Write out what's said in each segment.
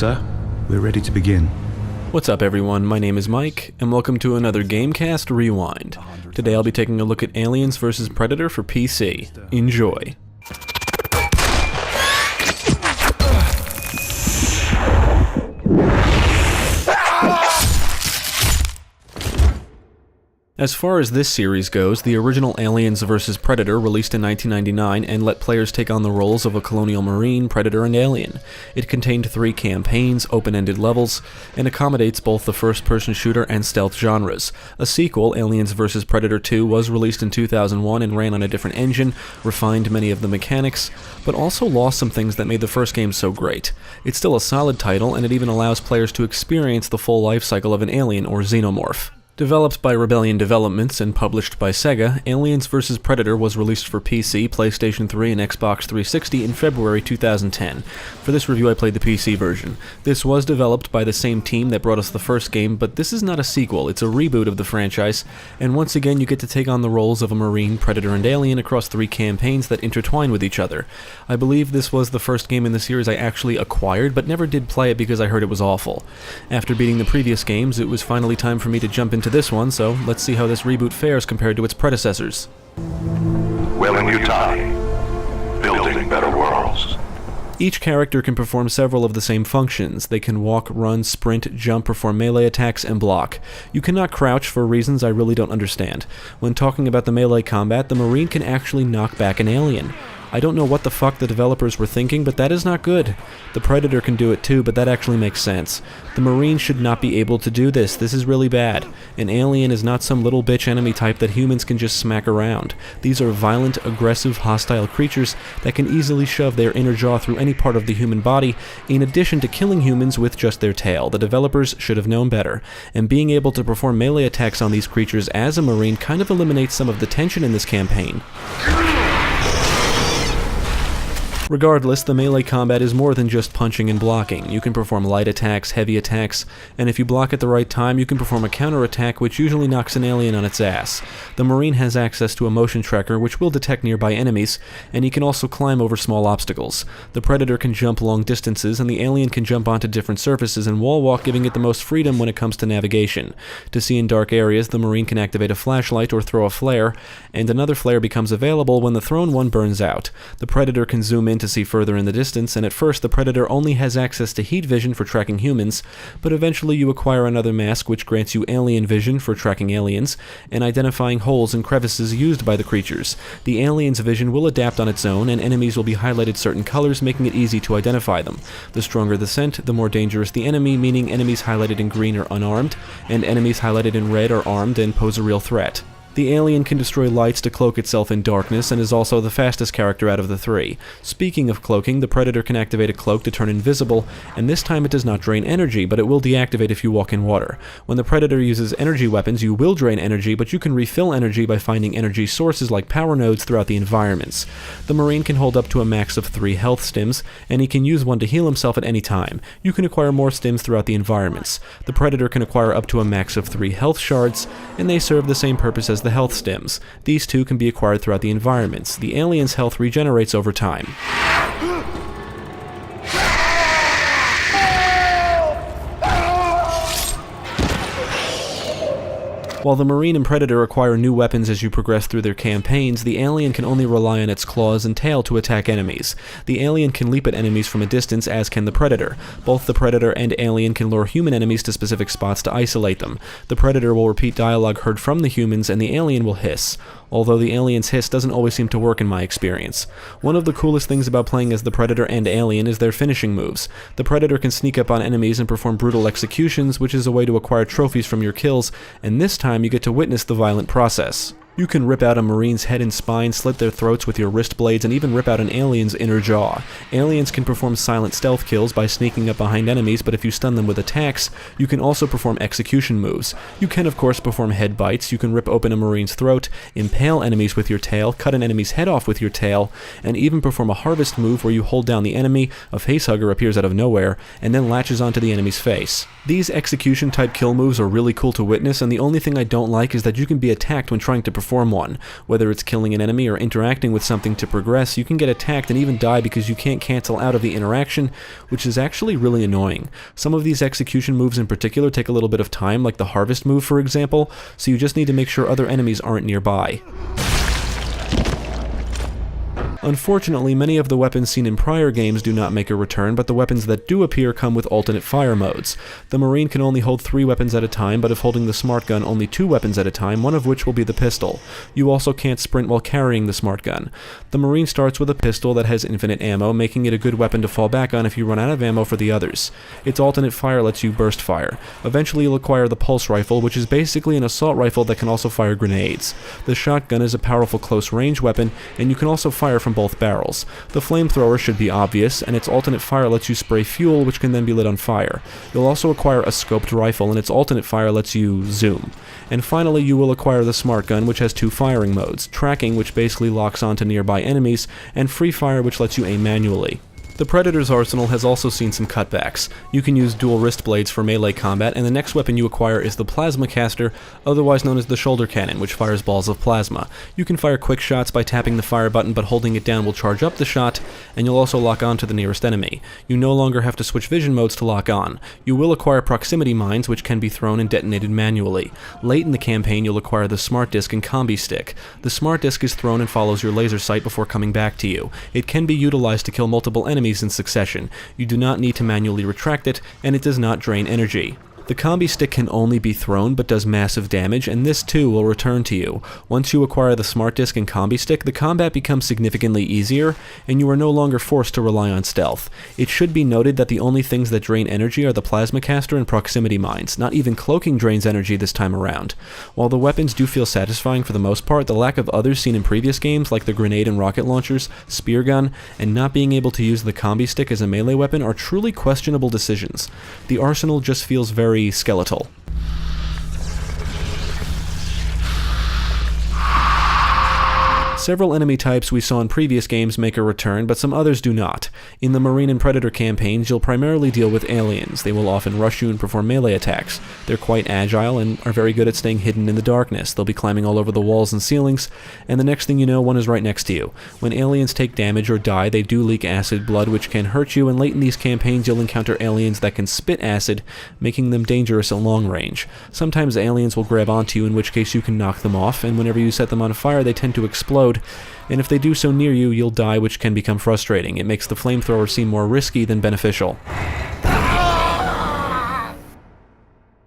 sir. We're ready to begin. What's up everyone, my name is Mike, and welcome to another GameCast Rewind. Today I'll be taking a look at Aliens vs. Predator for PC. Enjoy. As far as this series goes, the original Aliens vs. Predator released in 1999 and let players take on the roles of a colonial marine, predator, and alien. It contained 3 campaigns, open-ended levels, and accommodates both the first-person shooter and stealth genres. A sequel, Aliens vs. Predator 2, was released in 2001 and ran on a different engine, refined many of the mechanics, but also lost some things that made the first game so great. It's still a solid title, and it even allows players to experience the full life cycle of an alien or xenomorph. Developed by Rebellion Developments and published by Sega, Aliens vs. Predator was released for PC, PlayStation 3, and Xbox 360 in February 2010. For this review I played the PC version. This was developed by the same team that brought us the first game, but this is not a sequel, it's a reboot of the franchise, and once again you get to take on the roles of a marine, predator, and alien across 3 campaigns that intertwine with each other. I believe this was the first game in the series I actually acquired, but never did play it because I heard it was awful. After beating the previous games, it was finally time for me to jump into this one, so let's see how this reboot fares compared to its predecessors. Well in Utah, building better worlds. Each character can perform several of the same functions. They can walk, run, sprint, jump, perform melee attacks, and block. You cannot crouch for reasons I really don't understand. When talking about the melee combat, the Marine can actually knock back an alien. I don't know what the fuck the developers were thinking, but that is not good. The Predator can do it too, but that actually makes sense. The Marine should not be able to do this. This is really bad. An alien is not some little bitch enemy type that humans can just smack around. These are violent, aggressive, hostile creatures that can easily shove their inner jaw through any part of the human body, in addition to killing humans with just their tail. The developers should have known better, and being able to perform melee attacks on these creatures as a Marine kind of eliminates some of the tension in this campaign. Regardless, the melee combat is more than just punching and blocking. You can perform light attacks, heavy attacks, and if you block at the right time, you can perform a counterattack which usually knocks an alien on its ass. The Marine has access to a motion tracker which will detect nearby enemies, and he can also climb over small obstacles. The Predator can jump long distances, and the alien can jump onto different surfaces and wall walk, giving it the most freedom when it comes to navigation. To see in dark areas, the Marine can activate a flashlight or throw a flare, and another flare becomes available when the thrown one burns out. The Predator can zoom in to see further in the distance, and at first the Predator only has access to heat vision for tracking humans, but eventually you acquire another mask which grants you alien vision for tracking aliens, and identifying holes and crevices used by the creatures. The alien's vision will adapt on its own, and enemies will be highlighted certain colors, making it easy to identify them. The stronger the scent, the more dangerous the enemy, meaning enemies highlighted in green are unarmed, and enemies highlighted in red are armed and pose a real threat. The alien can destroy lights to cloak itself in darkness and is also the fastest character out of the 3. Speaking of cloaking, the Predator can activate a cloak to turn invisible, and this time it does not drain energy, but it will deactivate if you walk in water. When the Predator uses energy weapons, you will drain energy, but you can refill energy by finding energy sources like power nodes throughout the environments. The Marine can hold up to a max of 3 health stims, and he can use one to heal himself at any time. You can acquire more stims throughout the environments. The Predator can acquire up to a max of 3 health shards, and they serve the same purpose as the health stims. These 2 can be acquired throughout the environments. The alien's health regenerates over time. While the Marine and Predator acquire new weapons as you progress through their campaigns, the alien can only rely on its claws and tail to attack enemies. The alien can leap at enemies from a distance, as can the Predator. Both the Predator and alien can lure human enemies to specific spots to isolate them. The Predator will repeat dialogue heard from the humans, and the alien will hiss. Although the alien's hiss doesn't always seem to work in my experience. One of the coolest things about playing as the Predator and alien is their finishing moves. The Predator can sneak up on enemies and perform brutal executions, which is a way to acquire trophies from your kills, and this time you get to witness the violent process. You can rip out a Marine's head and spine, slit their throats with your wrist blades, and even rip out an alien's inner jaw. Aliens can perform silent stealth kills by sneaking up behind enemies, but if you stun them with attacks, you can also perform execution moves. You can of course perform head bites, you can rip open a Marine's throat, impale enemies with your tail, cut an enemy's head off with your tail, and even perform a harvest move where you hold down the enemy, a facehugger appears out of nowhere, and then latches onto the enemy's face. These execution type kill moves are really cool to witness, and the only thing I don't like is that you can be attacked when trying to perform one. Whether it's killing an enemy or interacting with something to progress, you can get attacked and even die because you can't cancel out of the interaction, which is actually really annoying. Some of these execution moves in particular take a little bit of time, like the harvest move for example, so you just need to make sure other enemies aren't nearby. Unfortunately, many of the weapons seen in prior games do not make a return, but the weapons that do appear come with alternate fire modes. The Marine can only hold 3 weapons at a time, but if holding the Smart Gun, only 2 weapons at a time, one of which will be the pistol. You also can't sprint while carrying the Smart Gun. The Marine starts with a pistol that has infinite ammo, making it a good weapon to fall back on if you run out of ammo for the others. Its alternate fire lets you burst fire. Eventually you'll acquire the Pulse Rifle, which is basically an assault rifle that can also fire grenades. The Shotgun is a powerful close-range weapon, and you can also fire from both barrels. The flamethrower should be obvious, and its alternate fire lets you spray fuel, which can then be lit on fire. You'll also acquire a scoped rifle, and its alternate fire lets you zoom. And finally, you will acquire the Smart Gun, which has 2 firing modes: tracking, which basically locks onto nearby enemies, and free fire, which lets you aim manually. The Predator's arsenal has also seen some cutbacks. You can use dual wrist blades for melee combat, and the next weapon you acquire is the Plasma Caster, otherwise known as the Shoulder Cannon, which fires balls of plasma. You can fire quick shots by tapping the fire button, but holding it down will charge up the shot, and you'll also lock on to the nearest enemy. You no longer have to switch vision modes to lock on. You will acquire proximity mines, which can be thrown and detonated manually. Late in the campaign, you'll acquire the Smart Disc and Combi Stick. The Smart Disc is thrown and follows your laser sight before coming back to you. It can be utilized to kill multiple enemies in succession. You do not need to manually retract it, and it does not drain energy. The Combi Stick can only be thrown, but does massive damage, and this too will return to you. Once you acquire the Smart Disc and Combi Stick, the combat becomes significantly easier, and you are no longer forced to rely on stealth. It should be noted that the only things that drain energy are the Plasma Caster and proximity mines. Not even cloaking drains energy this time around. While the weapons do feel satisfying for the most part, the lack of others seen in previous games, like the grenade and rocket launchers, spear gun, and not being able to use the Combi Stick as a melee weapon are truly questionable decisions. The arsenal just feels very skeletal. Several enemy types we saw in previous games make a return, but some others do not. In the Marine and Predator campaigns, you'll primarily deal with aliens. They will often rush you and perform melee attacks. They're quite agile and are very good at staying hidden in the darkness. They'll be climbing all over the walls and ceilings, and the next thing you know, one is right next to you. When aliens take damage or die, they do leak acid blood, which can hurt you, and late in these campaigns you'll encounter aliens that can spit acid, making them dangerous at long range. Sometimes aliens will grab onto you, in which case you can knock them off, and whenever you set them on fire, they tend to explode, and if they do so near you, you'll die, which can become frustrating. It makes the flamethrower seem more risky than beneficial.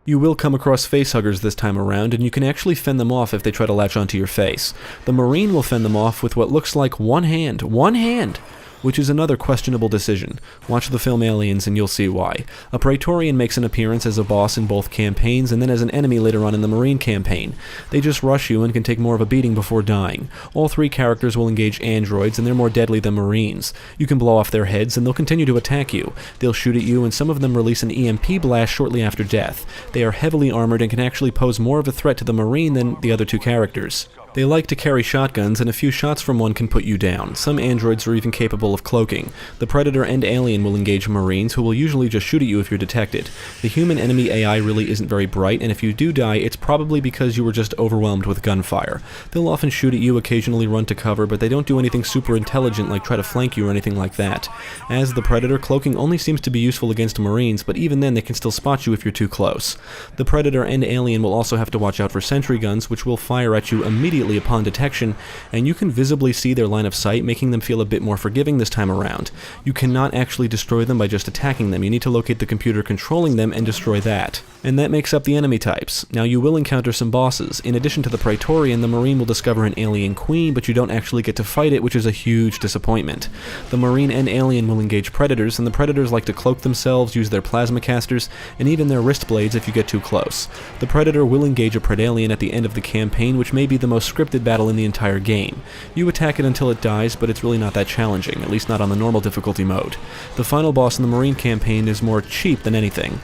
You will come across facehuggers this time around, and you can actually fend them off if they try to latch onto your face. The Marine will fend them off with what looks like one hand, which is another questionable decision. Watch the film Aliens and you'll see why. A Praetorian makes an appearance as a boss in both campaigns and then as an enemy later on in the Marine campaign. They just rush you and can take more of a beating before dying. All 3 characters will engage androids, and they're more deadly than Marines. You can blow off their heads and they'll continue to attack you. They'll shoot at you, and some of them release an EMP blast shortly after death. They are heavily armored and can actually pose more of a threat to the Marine than the other 2 characters. They like to carry shotguns, and a few shots from one can put you down. Some androids are even capable of cloaking. The Predator and Alien will engage Marines, who will usually just shoot at you if you're detected. The human enemy AI really isn't very bright, and if you do die, it's probably because you were just overwhelmed with gunfire. They'll often shoot at you, occasionally run to cover, but they don't do anything super intelligent like try to flank you or anything like that. As the Predator, cloaking only seems to be useful against Marines, but even then they can still spot you if you're too close. The Predator and Alien will also have to watch out for sentry guns, which will fire at you immediately upon detection, and you can visibly see their line of sight, making them feel a bit more forgiving this time around. You cannot actually destroy them by just attacking them. You need to locate the computer controlling them and destroy that. And that makes up the enemy types. Now you will encounter some bosses. In addition to the Praetorian, the Marine will discover an alien queen, but you don't actually get to fight it, which is a huge disappointment. The Marine and Alien will engage Predators, and the Predators like to cloak themselves, use their plasma casters, and even their wrist blades if you get too close. The Predator will engage a Predalien at the end of the campaign, which may be the most scripted battle in the entire game. You attack it until it dies, but it's really not that challenging, at least not on the normal difficulty mode. The final boss in the Marine campaign is more cheap than anything.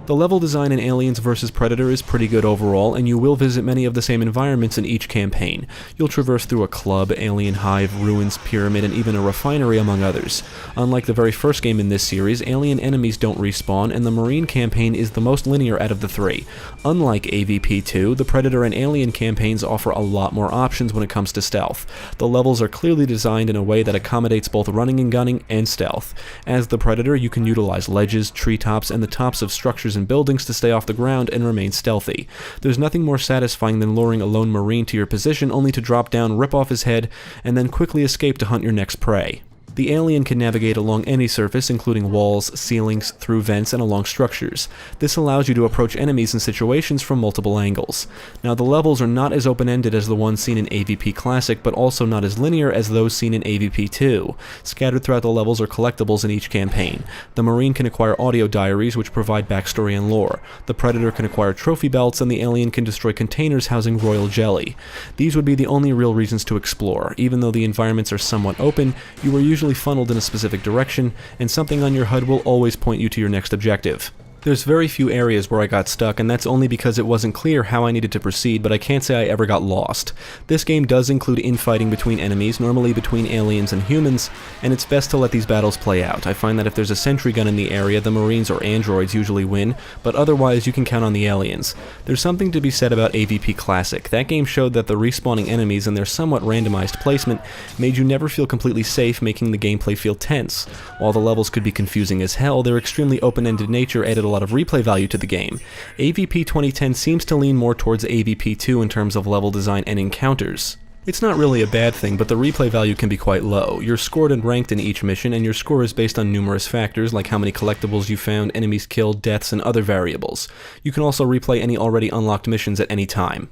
The level design in Aliens vs. Predator is pretty good overall, and you will visit many of the same environments in each campaign. You'll traverse through a club, alien hive, ruins, pyramid, and even a refinery, among others. Unlike the very first game in this series, alien enemies don't respawn, and the Marine campaign is the most linear out of the three. Unlike AVP2, the Predator and Alien campaigns offer a lot more options when it comes to stealth. The levels are clearly designed in a way that accommodates both running and gunning and stealth. As the Predator, you can utilize ledges, treetops, and the tops of structures and buildings to stay off the ground and remain stealthy. There's nothing more satisfying than luring a lone Marine to your position only to drop down, rip off his head, and then quickly escape to hunt your next prey. The alien can navigate along any surface, including walls, ceilings, through vents, and along structures. This allows you to approach enemies and situations from multiple angles. Now, the levels are not as open-ended as the ones seen in AVP Classic, but also not as linear as those seen in AVP 2. Scattered throughout the levels are collectibles in each campaign. The Marine can acquire audio diaries, which provide backstory and lore. The Predator can acquire trophy belts, and the Alien can destroy containers housing royal jelly. These would be the only real reasons to explore. Even though the environments are somewhat open, you are usually funneled in a specific direction, and something on your HUD will always point you to your next objective. There's very few areas where I got stuck, and that's only because it wasn't clear how I needed to proceed, but I can't say I ever got lost. This game does include infighting between enemies, normally between aliens and humans, and it's best to let these battles play out. I find that if there's a sentry gun in the area, the Marines or androids usually win, but otherwise you can count on the aliens. There's something to be said about AVP Classic. That game showed that the respawning enemies and their somewhat randomized placement made you never feel completely safe, making the gameplay feel tense. While the levels could be confusing as hell, their extremely open-ended nature added a lot of replay value to the game. AVP 2010 seems to lean more towards AVP 2 in terms of level design and encounters. It's not really a bad thing, but the replay value can be quite low. You're scored and ranked in each mission, and your score is based on numerous factors like how many collectibles you found, enemies killed, deaths, and other variables. You can also replay any already unlocked missions at any time.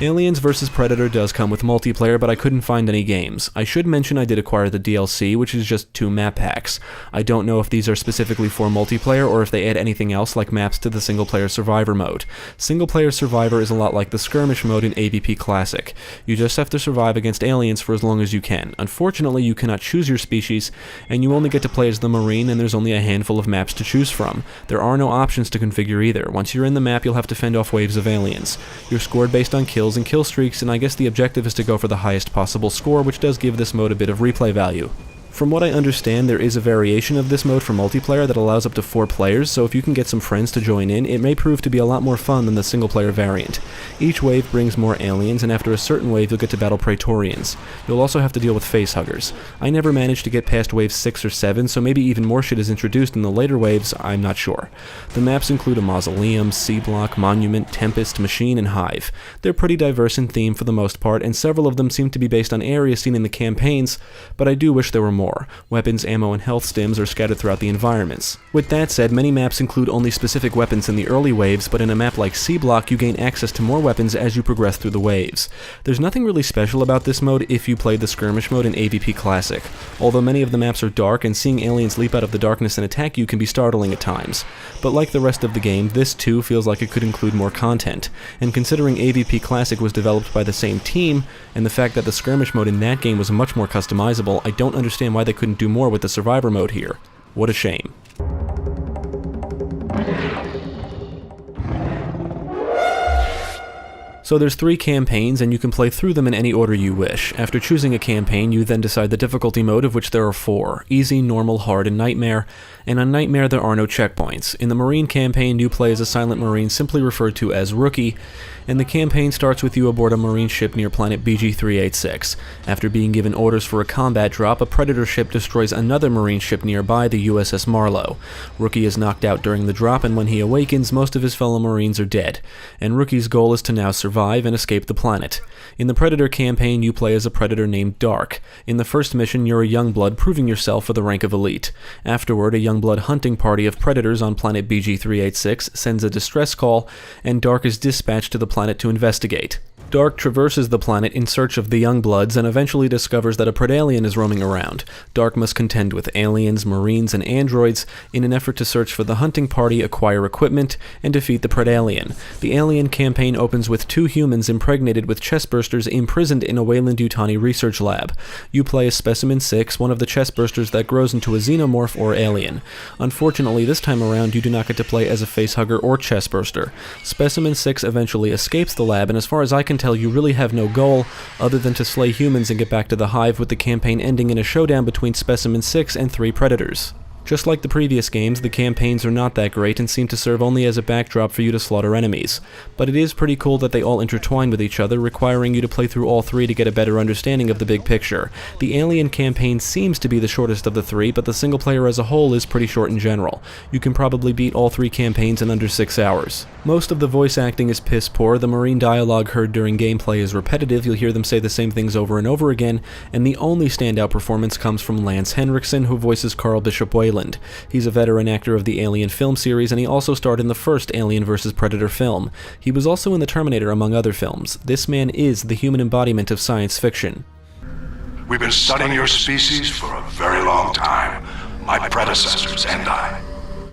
Aliens vs. Predator does come with multiplayer, but I couldn't find any games. I should mention I did acquire the DLC, which is just 2 map packs. I don't know if these are specifically for multiplayer or if they add anything else like maps to the single-player survivor mode. Single-player survivor is a lot like the skirmish mode in AVP Classic. You just have to survive against aliens for as long as you can. Unfortunately, you cannot choose your species, and you only get to play as the Marine, and there's only a handful of maps to choose from. There are no options to configure either. Once you're in the map, you'll have to fend off waves of aliens. You're scored based on kills and kill streaks, and I guess the objective is to go for the highest possible score, which does give this mode a bit of replay value. From what I understand, there is a variation of this mode for multiplayer that allows up to 4 players, so if you can get some friends to join in, it may prove to be a lot more fun than the single-player variant. Each wave brings more aliens, and after a certain wave you'll get to battle Praetorians. You'll also have to deal with facehuggers. I never managed to get past wave 6 or 7, so maybe even more shit is introduced in the later waves, I'm not sure. The maps include a mausoleum, C-block, monument, tempest, machine, and hive. They're pretty diverse in theme for the most part, and several of them seem to be based on areas seen in the campaigns, but I do wish there were more. Weapons, ammo, and health stims are scattered throughout the environments. With that said, many maps include only specific weapons in the early waves, but in a map like C-Block, you gain access to more weapons as you progress through the waves. There's nothing really special about this mode if you played the skirmish mode in AVP Classic, although many of the maps are dark, and seeing aliens leap out of the darkness and attack you can be startling at times. But like the rest of the game, this too feels like it could include more content, and considering AVP Classic was developed by the same team, and the fact that the skirmish mode in that game was much more customizable, I don't understand why they couldn't do more with the survivor mode here. What a shame. So there's 3 campaigns, and you can play through them in any order you wish. After choosing a campaign, you then decide the difficulty mode, of which there are 4: easy, normal, hard, and nightmare. And on nightmare there are no checkpoints. In the Marine campaign, you play as a silent Marine simply referred to as Rookie, and the campaign starts with you aboard a Marine ship near planet BG-386. After being given orders for a combat drop, a Predator ship destroys another Marine ship nearby, the USS Marlowe. Rookie is knocked out during the drop, and when he awakens, most of his fellow Marines are dead, and Rookie's goal is to now survive and escape the planet. In the Predator campaign, you play as a Predator named Dark. In the first mission, you're a Youngblood, proving yourself for the rank of Elite. Afterward, a Youngblood hunting party of Predators on planet BG-386 sends a distress call, and Dark is dispatched to the planet to investigate. Dark traverses the planet in search of the Youngbloods and eventually discovers that a Predalien is roaming around. Dark must contend with aliens, marines, and androids in an effort to search for the hunting party, acquire equipment, and defeat the Predalien. The Alien campaign opens with 2 humans impregnated with chestbursters imprisoned in a Weyland-Yutani research lab. You play as Specimen 6, one of the chestbursters that grows into a xenomorph or alien. Unfortunately, this time around you do not get to play as a facehugger or chestburster. Specimen 6 eventually escapes the lab, and as far as I can tell, you really have no goal other than to slay humans and get back to the hive, with the campaign ending in a showdown between Specimen 6 and 3 predators. Just like the previous games, the campaigns are not that great and seem to serve only as a backdrop for you to slaughter enemies. But it is pretty cool that they all intertwine with each other, requiring you to play through all 3 to get a better understanding of the big picture. The Alien campaign seems to be the shortest of the 3, but the single player as a whole is pretty short in general. You can probably beat all 3 campaigns in under 6 hours. Most of the voice acting is piss poor, the marine dialogue heard during gameplay is repetitive, you'll hear them say the same things over and over again, and the only standout performance comes from Lance Henriksen, who voices Carl Bishop Weyland. He's a veteran actor of the Alien film series, and he also starred in the first Alien vs. Predator film. He was also in The Terminator, among other films. This man is the human embodiment of science fiction. We've been studying your species for a very long time, my predecessors and I.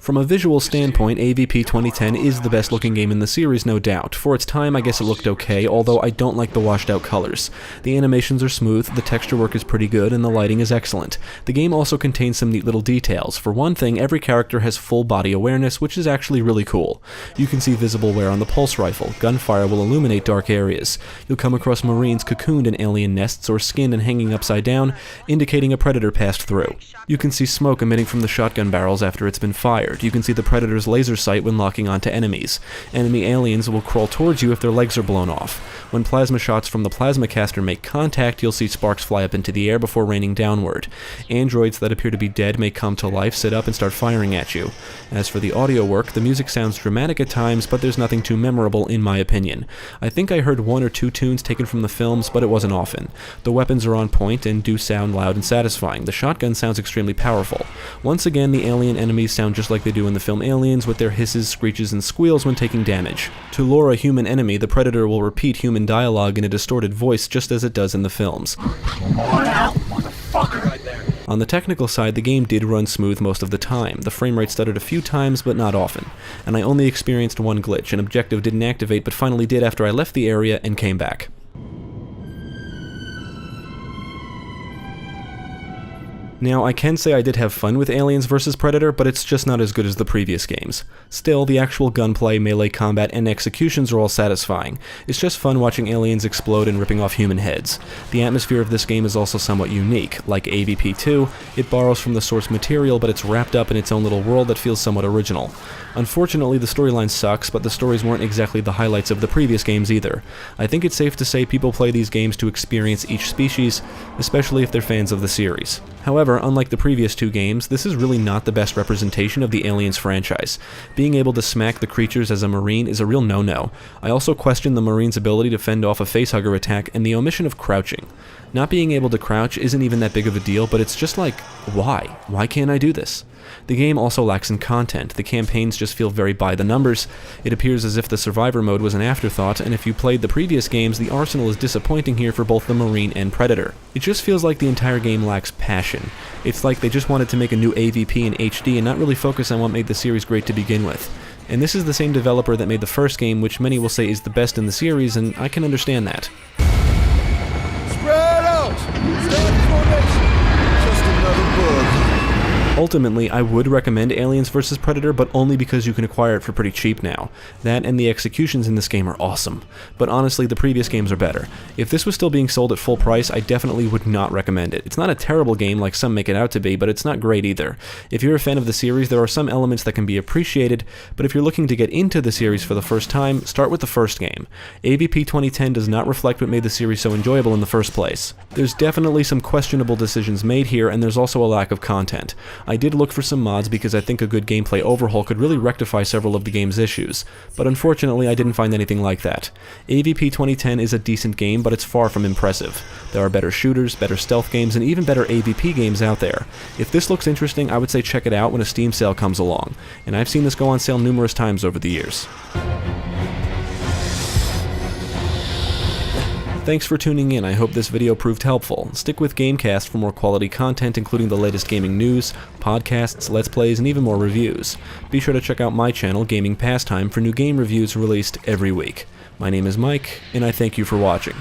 From a visual standpoint, AVP 2010 is the best looking game in the series, no doubt. For its time, I guess it looked okay, although I don't like the washed out colors. The animations are smooth, the texture work is pretty good, and the lighting is excellent. The game also contains some neat little details. For one thing, every character has full body awareness, which is actually really cool. You can see visible wear on the pulse rifle. Gunfire will illuminate dark areas. You'll come across marines cocooned in alien nests or skinned and hanging upside down, indicating a predator passed through. You can see smoke emitting from the shotgun barrels after it's been fired. You can see the predator's laser sight when locking onto enemies. Enemy aliens will crawl towards you if their legs are blown off. When plasma shots from the plasma caster make contact, you'll see sparks fly up into the air before raining downward. Androids that appear to be dead may come to life, sit up, and start firing at you. As for the audio work, the music sounds dramatic at times, but there's nothing too memorable in my opinion. I think I heard 1 or 2 tunes taken from the films, but it wasn't often. The weapons are on point and do sound loud and satisfying. The shotgun sounds extremely powerful. Once again, the alien enemies sound just like they do in the film Aliens, with their hisses, screeches, and squeals when taking damage. To lure a human enemy, the predator will repeat human dialogue in a distorted voice just as it does in the films. On the technical side, the game did run smooth most of the time. The frame rate stuttered a few times, but not often. And I only experienced 1 glitch. An objective didn't activate, but finally did after I left the area and came back. Now, I can say I did have fun with Aliens vs. Predator, but it's just not as good as the previous games. Still, the actual gunplay, melee combat, and executions are all satisfying. It's just fun watching aliens explode and ripping off human heads. The atmosphere of this game is also somewhat unique. Like AVP 2, it borrows from the source material, but it's wrapped up in its own little world that feels somewhat original. Unfortunately, the storyline sucks, but the stories weren't exactly the highlights of the previous games either. I think it's safe to say people play these games to experience each species, especially if they're fans of the series. However, unlike the previous 2 games, this is really not the best representation of the Aliens franchise. Being able to smack the creatures as a Marine is a real no-no. I also question the Marine's ability to fend off a facehugger attack and the omission of crouching. Not being able to crouch isn't even that big of a deal, but it's just like, why? Why can't I do this? The game also lacks in content. The campaigns just feel very by the numbers. It appears as if the survivor mode was an afterthought, and if you played the previous games, the arsenal is disappointing here for both the Marine and Predator. It just feels like the entire game lacks passion. It's like they just wanted to make a new AVP in HD and not really focus on what made the series great to begin with. And this is the same developer that made the first game, which many will say is the best in the series, and I can understand that. Spread out! Stand formation! Just another bug. Ultimately, I would recommend Aliens vs. Predator, but only because you can acquire it for pretty cheap now. That and the executions in this game are awesome. But honestly, the previous games are better. If this was still being sold at full price, I definitely would not recommend it. It's not a terrible game like some make it out to be, but it's not great either. If you're a fan of the series, there are some elements that can be appreciated, but if you're looking to get into the series for the first time, start with the first game. AVP 2010 does not reflect what made the series so enjoyable in the first place. There's definitely some questionable decisions made here, and there's also a lack of content. I did look for some mods because I think a good gameplay overhaul could really rectify several of the game's issues, but unfortunately I didn't find anything like that. AVP 2010 is a decent game, but it's far from impressive. There are better shooters, better stealth games, and even better AVP games out there. If this looks interesting, I would say check it out when a Steam sale comes along, and I've seen this go on sale numerous times over the years. Thanks for tuning in. I hope this video proved helpful. Stick with GameCast for more quality content, including the latest gaming news, podcasts, let's plays, and even more reviews. Be sure to check out my channel, Gaming Pastime, for new game reviews released every week. My name is Mike, and I thank you for watching.